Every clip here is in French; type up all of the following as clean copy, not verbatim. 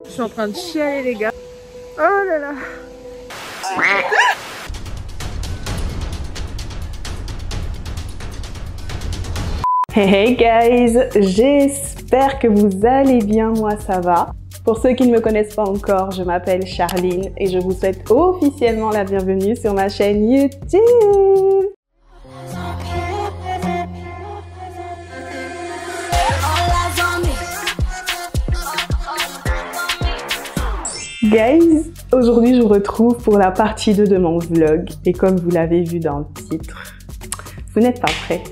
Je suis en train de chialer les gars. Oh là là. Hey guys, j'espère que vous allez bien, moi ça va. Pour ceux qui ne me connaissent pas encore, je m'appelle Charline et je vous souhaite officiellement la bienvenue sur ma chaîne YouTube. Guys, aujourd'hui je vous retrouve pour la partie 2 de mon vlog et comme vous l'avez vu dans le titre, vous n'êtes pas prêts.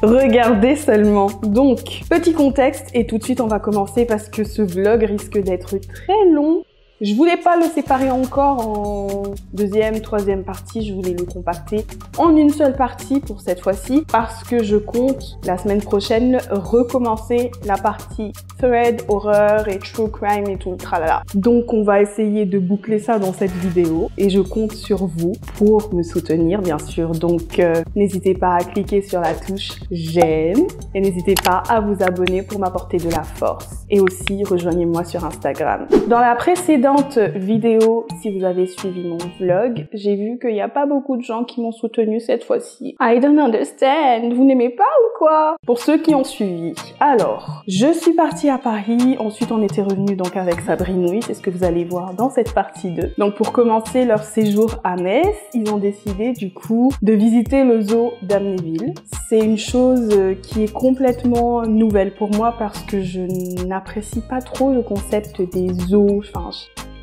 Regardez seulement. Donc, petit contexte et tout de suite on va commencer parce que ce vlog risque d'être très long. Je voulais pas le séparer encore en deuxième, troisième partie, je voulais le compacter en une seule partie pour cette fois-ci parce que je compte la semaine prochaine recommencer la partie thread, horreur et true crime et tout le tralala. Donc on va essayer de boucler ça dans cette vidéo et je compte sur vous pour me soutenir bien sûr. Donc n'hésitez pas à cliquer sur la touche j'aime et n'hésitez pas à vous abonner pour m'apporter de la force. Et aussi rejoignez-moi sur Instagram. Dans la précédente vidéo, si vous avez suivi mon vlog, j'ai vu qu'il n'y a pas beaucoup de gens qui m'ont soutenu cette fois-ci. I don't understand, vous n'aimez pas ou quoi? Pour ceux qui ont suivi, alors, je suis partie à Paris, ensuite on était revenu donc avec Sabrinouille, c'est ce que vous allez voir dans cette partie 2. Donc pour commencer leur séjour à Metz, ils ont décidé du coup de visiter le zoo d'Amnéville. C'est une chose qui est complètement nouvelle pour moi parce que je n'apprécie pas trop le concept des zoos, enfin,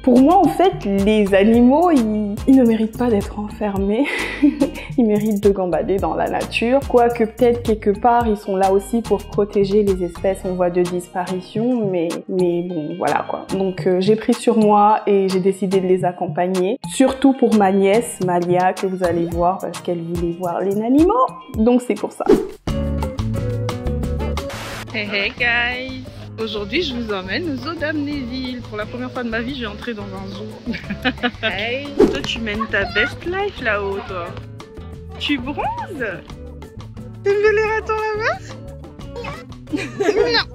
pour moi, en fait, les animaux, ils ne méritent pas d'être enfermés. Ils méritent de gambader dans la nature. Quoique peut-être quelque part, ils sont là aussi pour protéger les espèces en voie de disparition. Mais bon, voilà quoi. Donc j'ai pris sur moi et j'ai décidé de les accompagner. Surtout pour ma nièce, Malia, que vous allez voir parce qu'elle voulait voir les animaux. Donc c'est pour ça. Hey guys. Aujourd'hui, je vous emmène au zoo d'Amnéville. Pour la première fois de ma vie, je vais entrer dans un zoo. Hey, toi, tu mènes ta best life là-haut, toi. Tu bronzes? T'aimes bien les ratons là-bas? Non.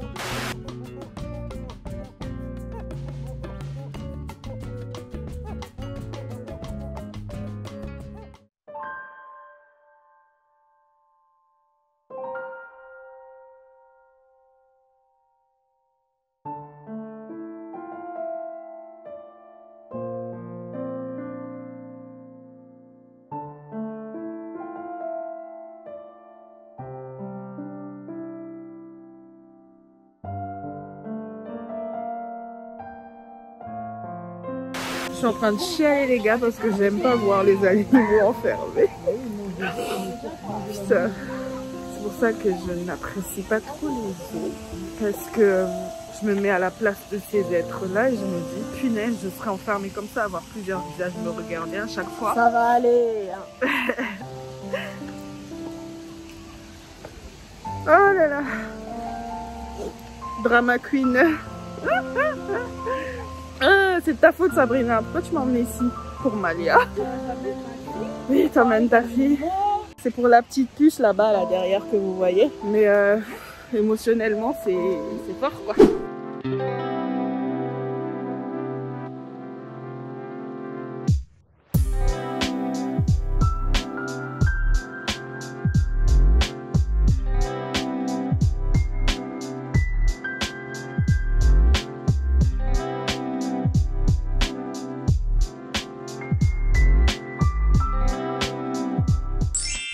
Je suis en train de chialer les gars parce que j'aime pas voir les animaux enfermés. Putain, c'est pour ça que je n'apprécie pas trop les zoos. Parce que je me mets à la place de ces êtres-là et je me dis, punaise, je serais enfermée comme ça, avoir plusieurs visages me regarder à chaque fois. Ça va aller. Oh là là. Drama queen. Ah, c'est de ta faute Sabrina, pourquoi tu m'as emmenée ici? Pour Malia. Oui, t'emmènes ta fille. C'est pour la petite puce là-bas, là derrière que vous voyez. Mais émotionnellement, c'est fort quoi.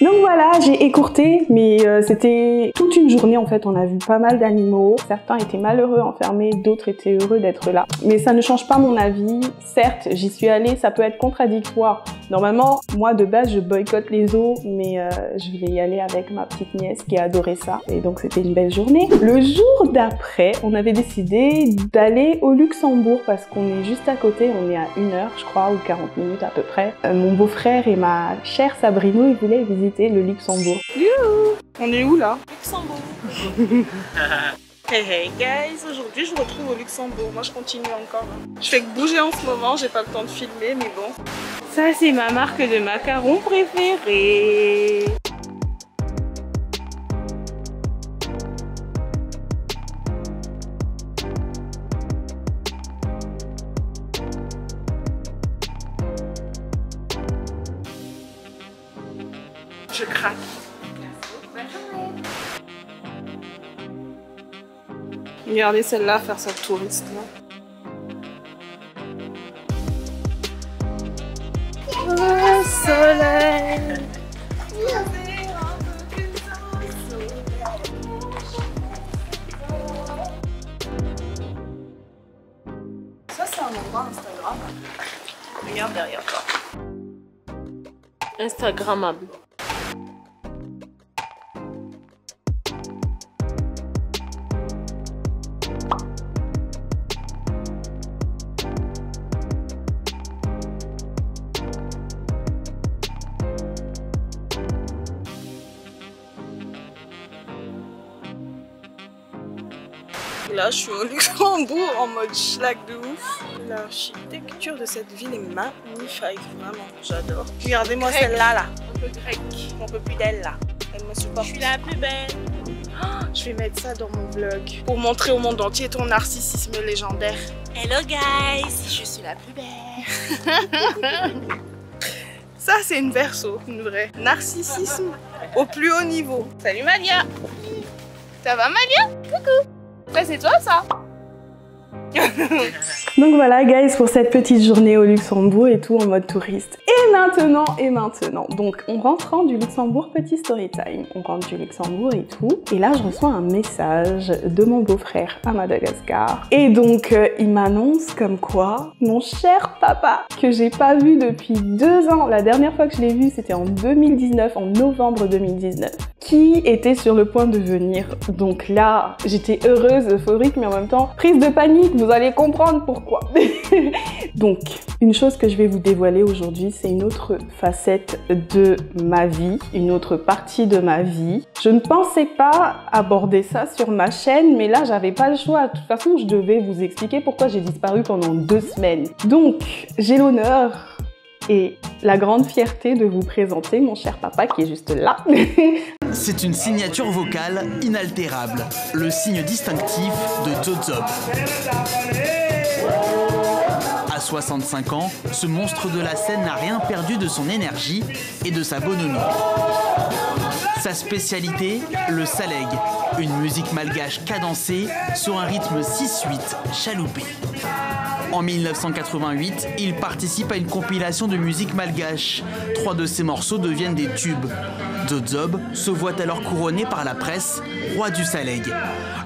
Donc voilà, j'ai écourté, mais c'était toute une journée en fait, on a vu pas mal d'animaux. Certains étaient malheureux enfermés, d'autres étaient heureux d'être là. Mais ça ne change pas mon avis. Certes, j'y suis allée, ça peut être contradictoire. Normalement, moi de base, je boycotte les zoos, mais je voulais y aller avec ma petite nièce qui a adoré ça. Et donc c'était une belle journée. Le jour d'après, on avait décidé d'aller au Luxembourg parce qu'on est juste à côté, on est à 1 heure je crois, ou 40 minutes à peu près. Mon beau-frère et ma chère Sabrina, ils voulaient visiter le Luxembourg. Youhou! On est où là? Luxembourg. Hey guys, aujourd'hui je vous retrouve au Luxembourg. Moi je continue encore. Je fais que bouger en ce moment, j'ai pas le temps de filmer, mais bon. Ça c'est ma marque de macarons préférée. Je craque. Regardez celle-là faire sa touriste là. Le soleil. Ça c'est un endroit Instagram. Regarde derrière toi. Instagrammable. Là, je suis au Luxembourg en mode schlag de ouf. L'architecture de cette ville est magnifique, vraiment, j'adore. Regardez-moi celle-là, là. Un peu grec. On peut plus d'elle, là. Elle me supporte. Je suis la plus belle. Oh, je vais mettre ça dans mon vlog pour montrer au monde entier ton narcissisme légendaire. Hello guys, je suis la plus belle. Ça, c'est une verso, une vraie. Narcissisme au plus haut niveau. Salut Malia. Ça va Malia? Coucou. C'est toi ça? Donc voilà guys pour cette petite journée au Luxembourg et tout en mode touriste. Et maintenant, donc on rentre du Luxembourg, petit story time. On rentre du Luxembourg et tout. Et là je reçois un message de mon beau-frère à Madagascar. Et donc il m'annonce comme quoi mon cher papa, que j'ai pas vu depuis 2 ans, la dernière fois que je l'ai vu c'était en 2019, en novembre 2019, qui était sur le point de venir. Donc là j'étais heureuse, euphorique, mais en même temps prise de panique, vous allez comprendre pourquoi. Donc, une chose que je vais vous dévoiler aujourd'hui, c'est une autre facette de ma vie, une autre partie de ma vie. Je ne pensais pas aborder ça sur ma chaîne, mais là, j'avais pas le choix. De toute façon, je devais vous expliquer pourquoi j'ai disparu pendant 2 semaines. Donc, j'ai l'honneur et la grande fierté de vous présenter mon cher papa qui est juste là. C'est une signature vocale inaltérable, le signe distinctif de Zozob. À 65 ans, ce monstre de la scène n'a rien perdu de son énergie et de sa bonhomie. Sa spécialité, le saleg, une musique malgache cadencée sur un rythme 6/8 chaloupé. En 1988, il participe à une compilation de musique malgache. 3 de ses morceaux deviennent des tubes. Zozob se voit alors couronné par la presse roi du saleg.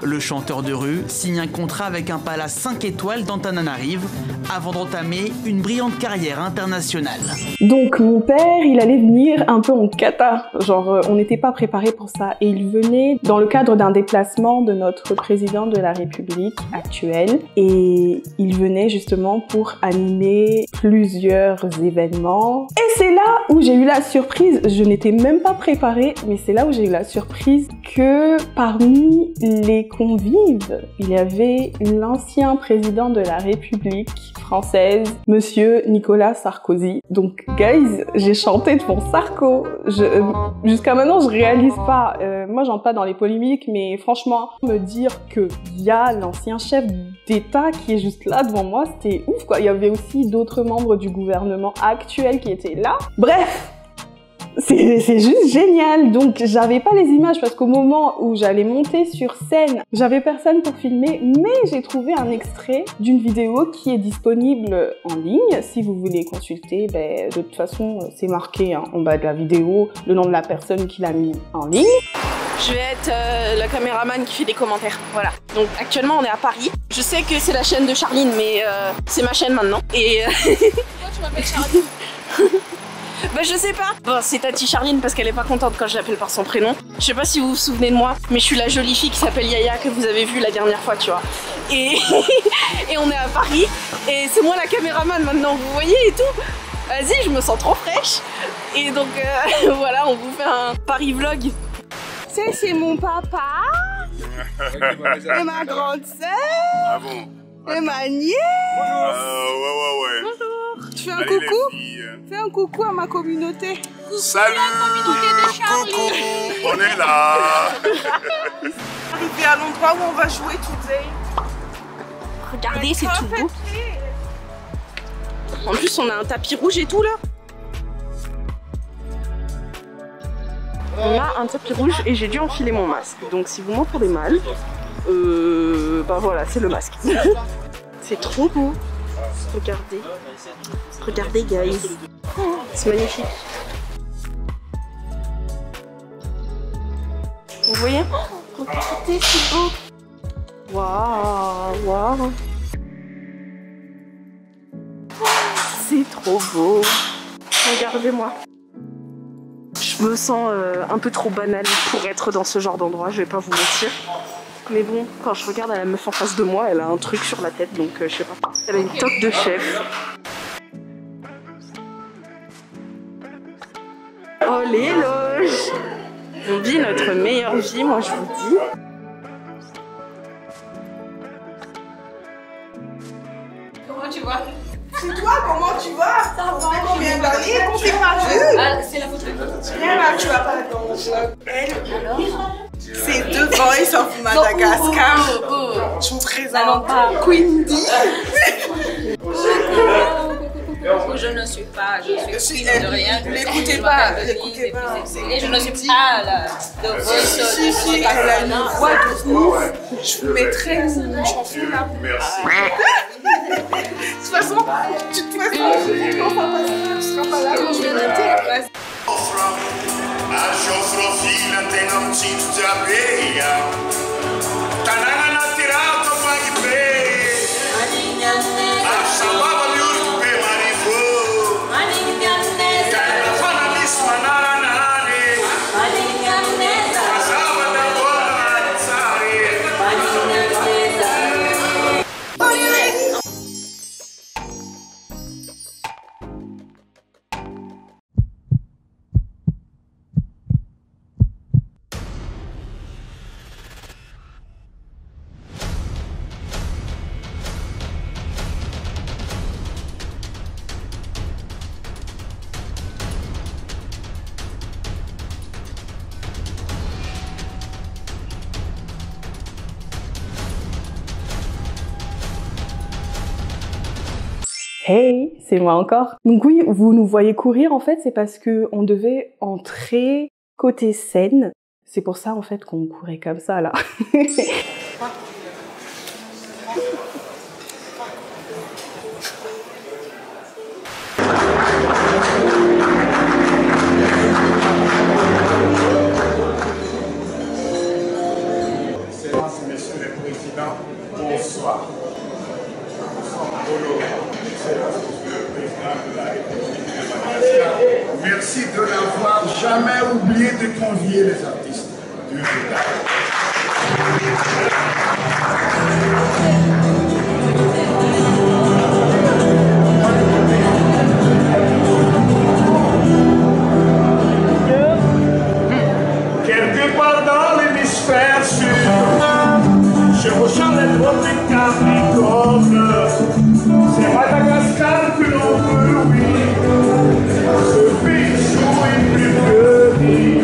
Le chanteur de rue signe un contrat avec un palace 5 étoiles d'Antananarive avant d'entamer une brillante carrière internationale. Donc mon père, il allait venir un peu en cata, genre on n'était pas préparé pour ça, et il venait dans le cadre d'un déplacement de notre président de la République actuelle, et il venait justement pour animer plusieurs événements. Et c'est là où j'ai eu la surprise, je n'étais même pas préparée, mais c'est là où j'ai eu la surprise que parmi les convives, il y avait l'ancien président de la République française, monsieur Nicolas Sarkozy. Donc guys, j'ai chanté devant Sarko. Jusqu'à maintenant, je réalise pas. Moi, j'entre pas dans les polémiques, mais franchement, me dire que il y a l'ancien chef d'État qui est juste là devant moi, c'était ouf quoi. Il y avait aussi d'autres membres du gouvernement actuel qui étaient là. Bref. C'est juste génial. Donc j'avais pas les images parce qu'au moment où j'allais monter sur scène, j'avais personne pour filmer, mais j'ai trouvé un extrait d'une vidéo qui est disponible en ligne. Si vous voulez consulter, de toute façon c'est marqué en bas de la vidéo le nom de la personne qui l'a mis en ligne. Je vais être la caméraman qui fait des commentaires. Voilà. Donc actuellement on est à Paris. Je sais que c'est la chaîne de Charline, mais c'est ma chaîne maintenant. Et pourquoi tu m'appelles Charline? Bah je sais pas. Bon, c'est Tati Charline parce qu'elle est pas contente quand je l'appelle par son prénom. Je sais pas si vous vous souvenez de moi, mais je suis la jolie fille qui s'appelle Yaya que vous avez vue la dernière fois, tu vois. Et, et on est à Paris et c'est moi la caméraman maintenant, vous voyez et tout. Vas-y, je me sens trop fraîche. Et donc voilà, on vous fait un Paris vlog. C'est mon papa. Et ma grande sœur. Ah bon? Et ma nièce. Ouais. Bonjour. Tu fais un coucou? Fais un coucou à ma communauté. Salut la communauté de Charlie. Coucou, on est là. Arrivé à l'endroit où on va jouer today. Regardez, c'est tout beau. En plus, on a un tapis rouge et tout là. On a un tapis rouge et j'ai dû enfiler mon masque. Donc si vous m'entendez mal, bah voilà, c'est le masque. C'est trop beau. Regardez. Regardez, guys. C'est magnifique. Vous voyez? Regardez, c'est beau. Waouh, waouh. C'est trop beau. Regardez-moi. Je me sens un peu trop banale pour être dans ce genre d'endroit, je vais pas vous mentir. Mais bon, quand je regarde la meuf en face de moi, elle a un truc sur la tête, donc je sais pas. Elle a une toque de chef. Oh l'éloge! On vit notre meilleure vie, moi je vous dis. Comment tu vois? C'est toi, comment tu vas? Ça va, combien d'années qu'on s'est pas vu? Ah, c'est la photo. Viens là, tu vas pas dans le vlog. Elle, c'est The Voice of Madagascar. Je vous présente Queen D. Je ne suis pas, je suis queen de rien. L'écoutez pas, l'écoutez pas. Et je ne suis pas la The Voice of Si, elle a une voix de ouf. Je vous mettrai une chanson là. Merci. De toute façon, quand ça passe, tu seras pas là. Je vais noter. A geografia tem um tinto de areia. Tá na natural, tô bagbeia. A chamava de urube marivô. Cara fala nisso, manarane. A salva da boa na tsare. Hey, c'est moi encore. Donc oui, vous nous voyez courir en fait, c'est parce que on devait entrer côté Seine. C'est pour ça en fait qu'on courait comme ça là. Excellences, Messieurs les Présidents, bonsoir. Merci de n'avoir jamais oublié de convier les artistes du quelque part dans l'hémisphère sud, chevauchant les tropiques Capricorne, c'est Madagascar que l'on veut, oui. Ce pays chaud et plus que dit.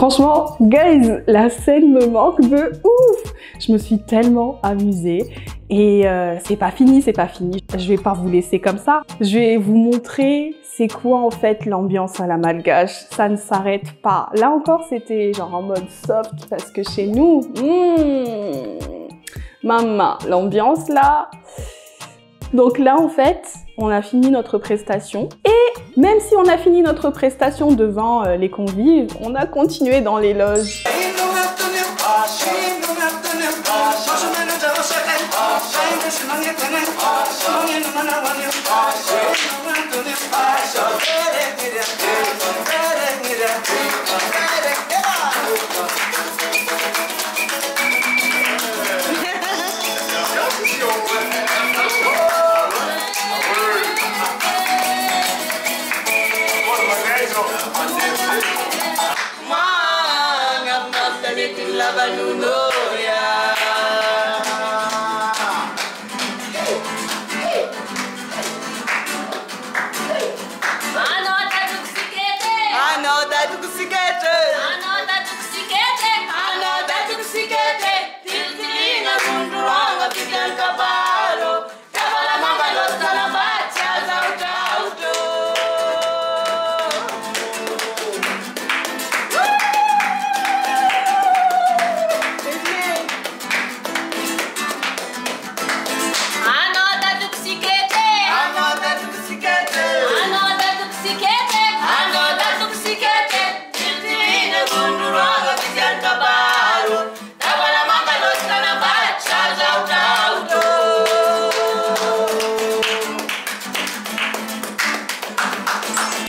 Franchement, guys, la scène me manque de ouf. Je me suis tellement amusée. Et c'est pas fini, c'est pas fini. Je vais pas vous laisser comme ça. Je vais vous montrer c'est quoi en fait l'ambiance à la malgache. Ça ne s'arrête pas. Là encore, c'était genre en mode soft parce que chez nous, maman, l'ambiance là. Donc là, en fait, on a fini notre prestation. Et même si on a fini notre prestation devant les convives, on a continué dans les loges.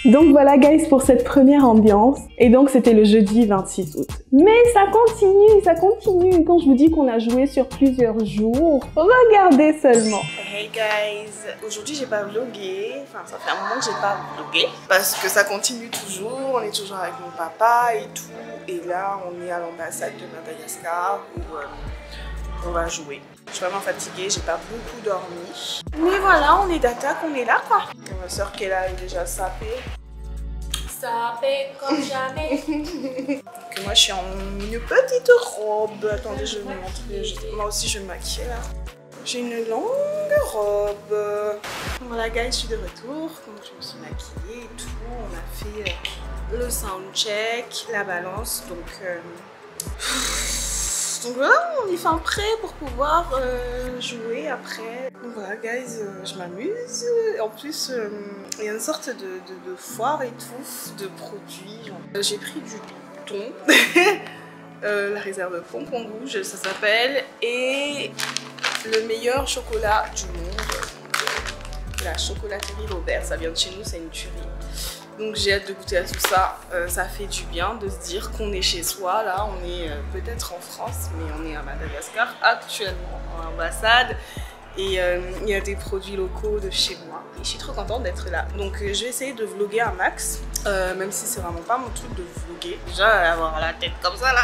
Donc voilà guys pour cette première ambiance. Et donc c'était le jeudi 26 août. Mais ça continue, ça continue. Quand je vous dis qu'on a joué sur plusieurs jours, regardez seulement. Hey guys, aujourd'hui j'ai pas vlogué, enfin ça fait un moment que j'ai pas vlogué parce que ça continue toujours, on est toujours avec mon papa et tout. Et là on est à l'ambassade de Madagascar où on va jouer. Je suis vraiment fatiguée, j'ai pas beaucoup dormi. Mais voilà, on est d'attaque, on est là quoi. Et ma soeur qui est là est déjà sapée. Sapée comme jamais. Donc moi je suis en une petite robe. Attendez, je vais vous montrer. Moi aussi je vais me maquiller là. J'ai une longue robe. Voilà guys, je suis de retour. Donc je me suis maquillée et tout. On a fait le soundcheck, la balance. Donc voilà, on y fait un prêt pour pouvoir jouer après. Donc voilà guys, je m'amuse. En plus, il y a une sorte de foire et tout, de produits. J'ai pris du thon, la réserve pompon rouge, ça s'appelle. Et le meilleur chocolat du monde, la chocolaterie Robert. Ça vient de chez nous, c'est une tuerie. Donc j'ai hâte de goûter à tout ça. Ça fait du bien de se dire qu'on est chez soi. Là, on est peut-être en France, mais on est à Madagascar actuellement, en ambassade. Et il y a des produits locaux de chez moi. Et je suis trop contente d'être là. Donc je vais essayer de vlogger un max, même si c'est vraiment pas mon truc de vlogger. Déjà, avoir la tête comme ça là.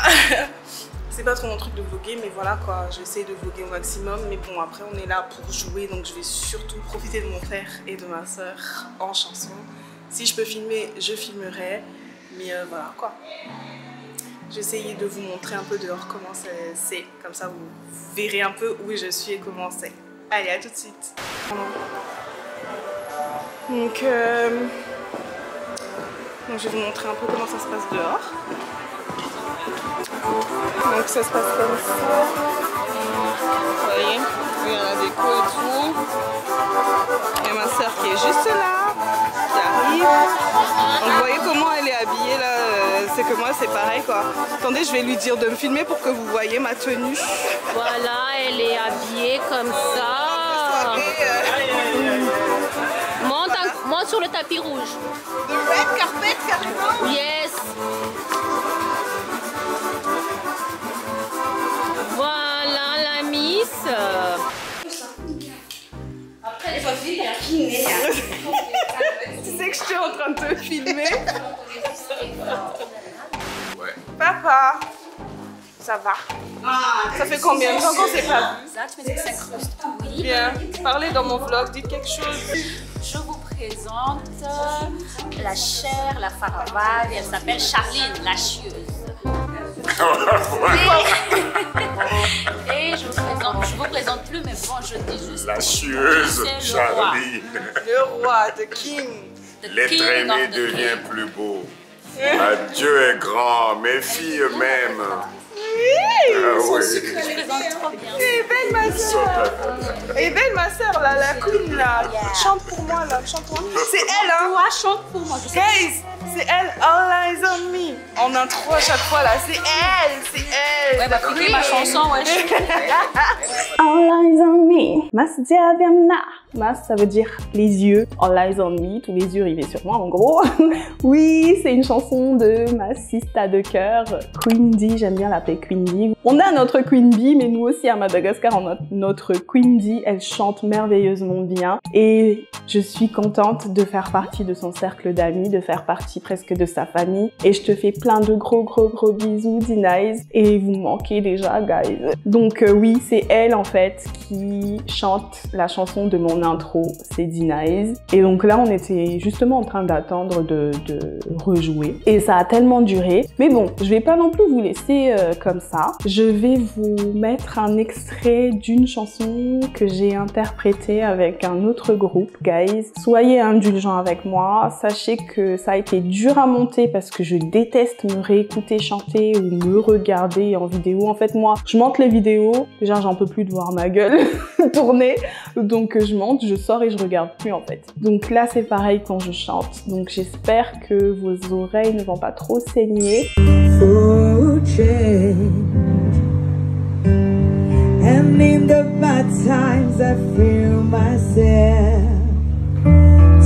C'est pas trop mon truc de vlogger, mais voilà quoi, je vais essayer de vlogger au maximum. Mais bon, après on est là pour jouer, donc je vais surtout profiter de mon frère et de ma soeur en chanson. Si je peux filmer, je filmerai, mais voilà quoi. Je vais essayer de vous montrer un peu dehors comment c'est, comme ça vous verrez un peu où je suis et comment c'est. Allez, à tout de suite. Donc je vais vous montrer un peu comment ça se passe dehors. Donc ça se passe comme ça. Vous voyez, il y a la déco et tout. Il y a ma soeur qui est juste là, qui arrive. Donc vous voyez comment elle est habillée là, c'est que moi c'est pareil quoi. Attendez, je vais lui dire de me filmer pour que vous voyez ma tenue. Voilà, elle est habillée comme ça. Monte sur le tapis rouge. The red carpet carrément. Yes. Voilà la miss. Après les filles, Tu sais que je suis en train de te filmer. Ouais. Papa, ça va? Ça fait combien de temps qu'on s'est pas vu? Ça, tu me dis que ça incruste. Oui. Bien, parlez dans mon vlog, dites quelque chose. Je vous présente la chère, la Faravale. Elle s'appelle Charline, la chieuse. Et je vous présente plus, mais bon, je dis juste. La chieuse Charline. Le roi, the king. L'être aimé devient plus beau. Dieu est grand, mes filles m'aiment. Oui, oui. Je présente trop bien. Elle est belle ma soeur. Elle est belle ma soeur, là, la queen là. Chante pour moi là, chante pour moi. C'est elle hein. Toi, chante pour moi. Guys, c'est elle, All Eyes on Me. En intro à chaque fois là, c'est elle, c'est elle. Ouais, bah écoutez ma chanson, ouais. All eyes on me, Masdia Viamna. Mas, ça veut dire les yeux. All eyes on me, tous les yeux rivés sur moi en gros. Oui, c'est une chanson de ma sista de cœur, Queen D, j'aime bien l'appeler Queen D. On a notre Queen Bee, mais nous aussi à Madagascar, on a notre Queen D, elle chante merveilleusement bien. Et je suis contente de faire partie de son cercle d'amis, de faire partie presque de sa famille. Et je te fais plein de gros bisous, D-Nice. Et vous me manquez déjà, guys. Donc oui, c'est elle en fait qui chante la chanson de mon intro, c'est D-Nice. Et donc là, on était justement en train d'attendre de rejouer. Et ça a tellement duré. Mais bon, je vais pas non plus vous laisser comme ça. Je vais vous mettre un extrait d'une chanson que j'ai interprétée avec un autre groupe, guys. Soyez indulgents avec moi. Sachez que ça a été dur à monter parce que je déteste me réécouter chanter ou me regarder en vidéo. En fait, moi, je monte les vidéos. Déjà, j'en peux plus de voir ma gueule tourner. Donc, je monte, je sors et je regarde plus en fait. Donc là, c'est pareil quand je chante. Donc, j'espère que vos oreilles ne vont pas trop saigner. And in the bad times I feel myself.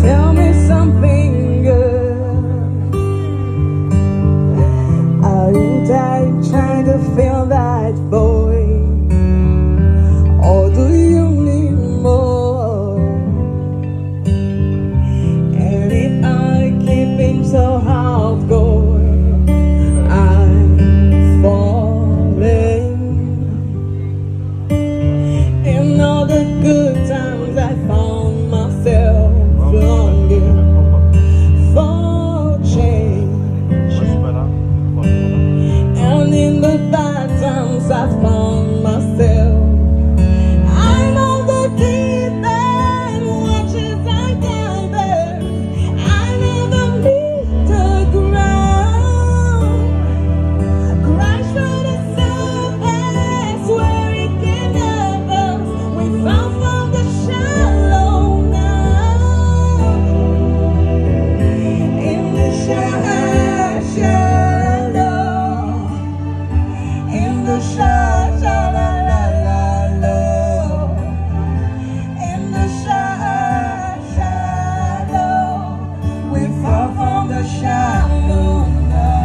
Tell me something good. Are you trying to fill that void? Or do you need more? And if I keep being so hard going, I'm falling. In all the good times I found myself longing for change. And in the bad times I found myself. I know the deep end watches I gather. I never meet the ground. Crash through the surface where it can never. We found from the shallow now. In the shallow. In the shallow. In the shallow. We fall from the shallow now.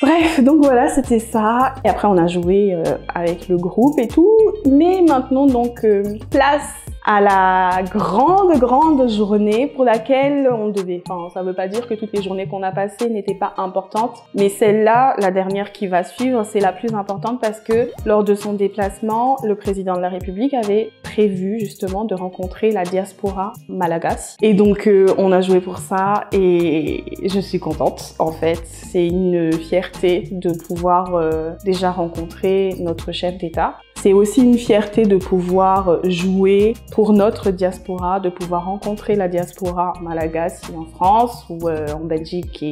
Bref, donc voilà, c'était ça. Et après, on a joué avec le groupe et tout. Mais maintenant, donc, place à la grande journée pour laquelle on devait... Enfin, ça veut pas dire que toutes les journées qu'on a passées n'étaient pas importantes. Mais celle-là, la dernière qui va suivre, c'est la plus importante parce que lors de son déplacement, le président de la République avait prévu justement de rencontrer la diaspora malagasy. Et donc, on a joué pour ça et je suis contente. En fait, c'est une fierté de pouvoir déjà rencontrer notre chef d'État. C'est aussi une fierté de pouvoir jouer pour notre diaspora, de pouvoir rencontrer la diaspora malagasy en France ou en Belgique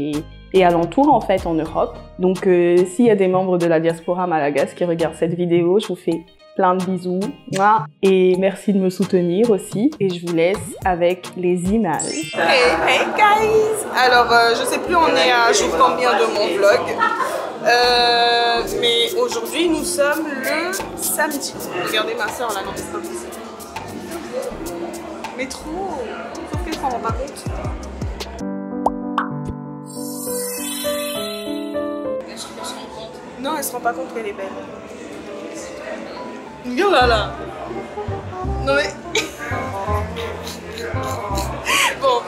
et alentour en fait en Europe. Donc s'il y a des membres de la diaspora malagasy qui regardent cette vidéo, je vous fais plein de bisous. Et merci de me soutenir aussi. Et je vous laisse avec les images. Hey guys! Alors je sais plus on est à jour combien de mon vlog. Mais aujourd'hui nous sommes le samedi. Regardez ma soeur là, non mais c'est pas possible. Mais trop! Sauf qu'elle s'en rend pas compte. Non, elle se rend pas compte qu'elle est belle. Oh là là! Non mais... Bon.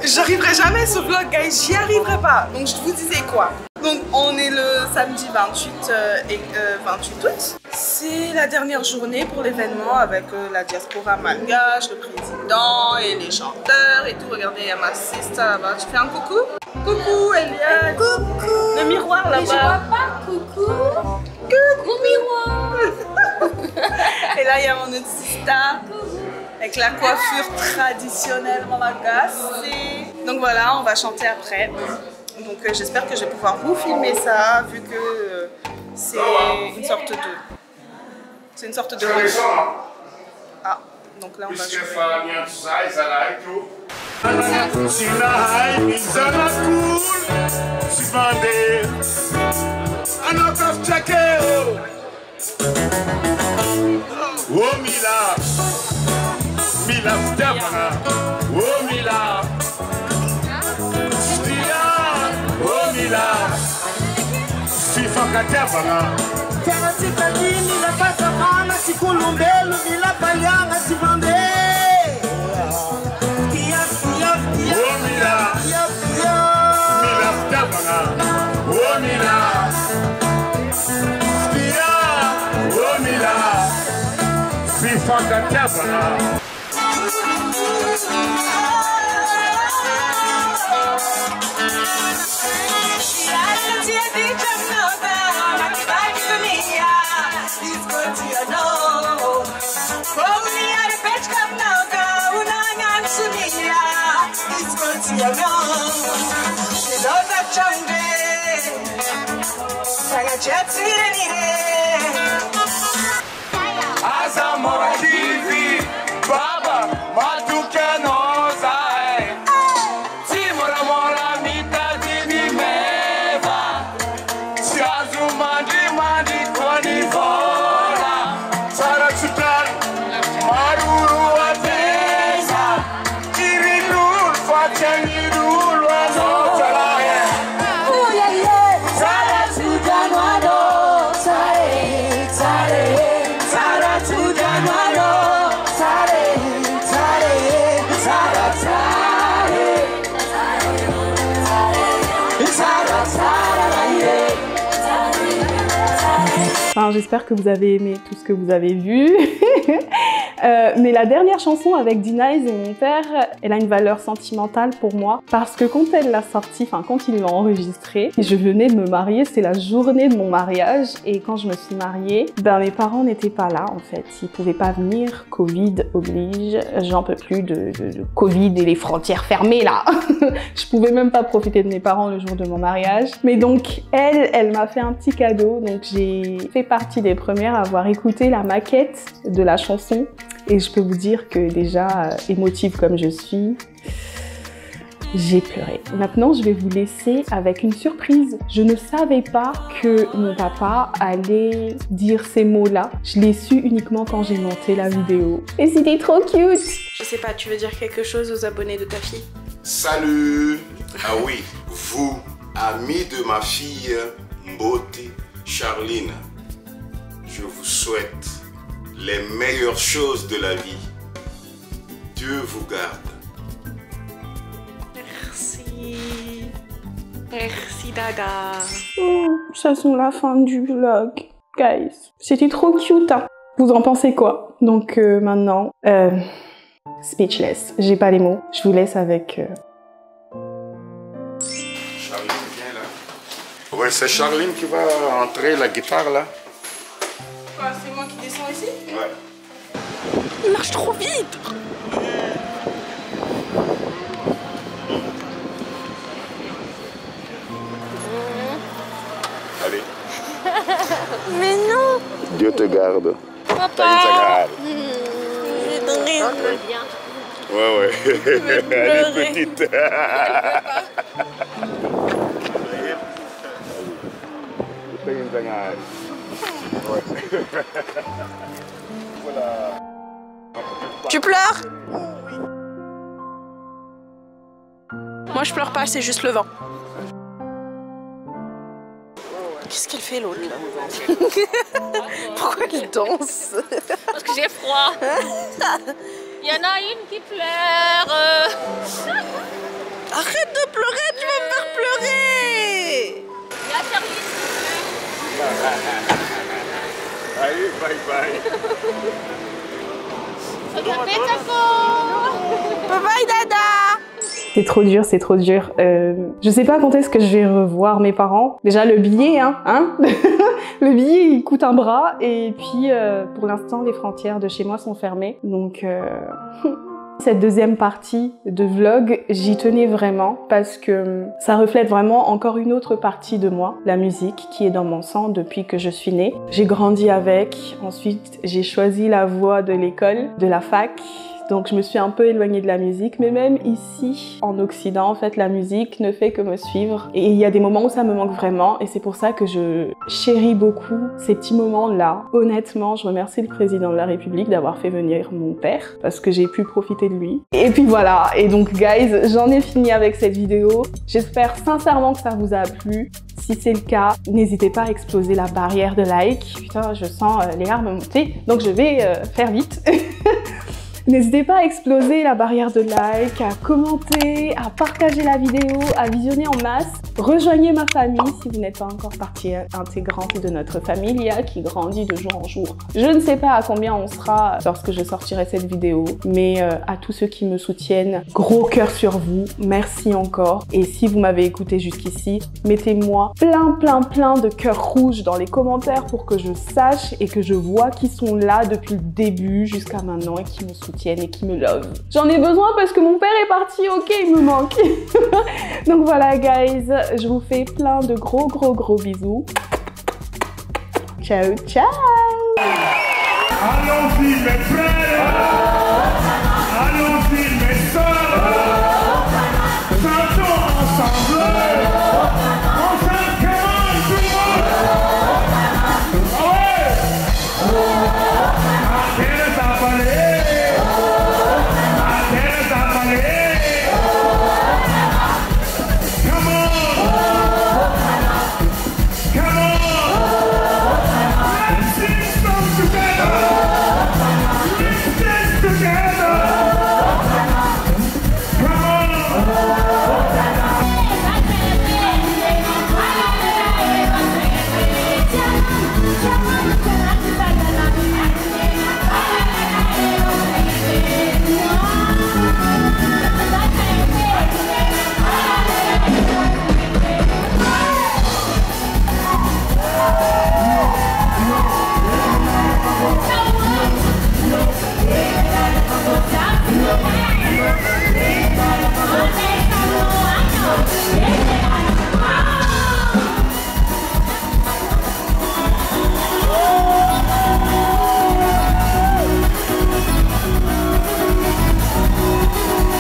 J'arriverai jamais à ce vlog, guys. J'y arriverai pas. Donc je vous disais quoi? Donc on est le samedi 28 août. C'est la dernière journée pour l'événement avec la diaspora malgache, le président, dedans et les chanteurs et tout. Regardez, il y a ma sister là-bas. Tu fais un coucou? Coucou Eliane. Coucou. Le miroir là-bas. Mais je vois pas. Coucou. Coucou miroir. Et là, il y a mon autre sister avec la coiffure traditionnelle malgache. Donc voilà, on va chanter après. Donc j'espère que je vais pouvoir vous filmer ça, vu que c'est une sorte de... C'est une sorte de... Ah, donc là on va jouer. Oh Mila, Mila Stefana, oh Mila, oh Mila, Fifa Katefana. Terati kadini la pasa mana sikulumbelu mila palianga sibande. Oh Mila, Mila Stefana, oh Mila, oh Mila. Fifa Katefana. Azamora TV, Baba, Matuke Noza, Timora Mora Mita Dini Meva, Siazu Mandi Mandi Kwani Vola, Sara Chutan, Maruru Ateza, Kirinul, Fatanirul, Wazotala. Enfin, j'espère que vous avez aimé tout ce que vous avez vu. Mais la dernière chanson avec D-Nice et mon père, elle a une valeur sentimentale pour moi parce que quand elle l'a sortie, enfin quand ils l'ont enregistrée, je venais de me marier, c'était la journée de mon mariage et quand je me suis mariée, ben mes parents n'étaient pas là en fait, ils pouvaient pas venir, Covid oblige, j'en peux plus de Covid et les frontières fermées là. Je pouvais même pas profiter de mes parents le jour de mon mariage, mais donc elle m'a fait un petit cadeau, donc j'ai fait partie des premières à avoir écouté la maquette de la chanson. Et je peux vous dire que déjà, émotive comme je suis, j'ai pleuré. Maintenant, je vais vous laisser avec une surprise. Je ne savais pas que mon papa allait dire ces mots-là. Je l'ai su uniquement quand j'ai monté la vidéo. Et c'était trop cute! Je sais pas, tu veux dire quelque chose aux abonnés de ta fille? Salut! Ah oui, vous, amis de ma fille Mbote Charline, je vous souhaite les meilleures choses de la vie. Dieu vous garde. Merci. Merci Dada. Oh, ça sont la fin du vlog, guys. C'était trop cute, hein. Vous en pensez quoi? Donc maintenant, speechless. J'ai pas les mots. Je vous laisse avec... Charline, viens là. Ouais, c'est Charline qui va entrer la guitare là. Quoi, c'est moi qui descends ici? Ouais. Il marche trop vite! Allez. Mais non! Dieu te garde. Papa! Ouais, ouais. Elle est petite. Tu pleures? Moi je pleure pas, c'est juste le vent. Qu'est-ce qu'elle fait l'autre là? Pourquoi elle danse? Parce que j'ai froid. Il y en a une qui pleure. Arrête de pleurer, tu vas me faire pleurer! Il y a Charlie qui pleure. Allez, bye bye. Bye bye Dada. C'est trop dur, c'est trop dur. Je sais pas quand est-ce que je vais revoir mes parents. Déjà le billet, hein le billet il coûte un bras et puis pour l'instant les frontières de chez moi sont fermées. Donc cette deuxième partie de vlog, j'y tenais vraiment parce que ça reflète vraiment encore une autre partie de moi, la musique qui est dans mon sang depuis que je suis née. J'ai grandi avec, ensuite j'ai choisi la voie de l'école, de la fac. Donc je me suis un peu éloignée de la musique, mais même ici, en Occident, en fait, la musique ne fait que me suivre. Et il y a des moments où ça me manque vraiment, et c'est pour ça que je chéris beaucoup ces petits moments-là. Honnêtement, je remercie le président de la République d'avoir fait venir mon père, parce que j'ai pu profiter de lui. Et puis voilà, et donc guys, j'en ai fini avec cette vidéo. J'espère sincèrement que ça vous a plu. Si c'est le cas, n'hésitez pas à exploser la barrière de like. Putain, je sens les larmes monter, donc je vais faire vite. N'hésitez pas à exploser la barrière de like, à commenter, à partager la vidéo, à visionner en masse. Rejoignez ma famille si vous n'êtes pas encore partie intégrante de notre familia qui grandit de jour en jour. Je ne sais pas à combien on sera lorsque je sortirai cette vidéo, mais à tous ceux qui me soutiennent, gros cœur sur vous, merci encore. Et si vous m'avez écouté jusqu'ici, mettez-moi plein de cœurs rouges dans les commentaires pour que je sache et que je vois qui sont là depuis le début jusqu'à maintenant et qui me soutiennent et qui me love. J'en ai besoin parce que mon père est parti, ok, il me manque. Donc voilà guys, je vous fais plein de gros bisous. Ciao, ciao. Allons-y mes frères. Allons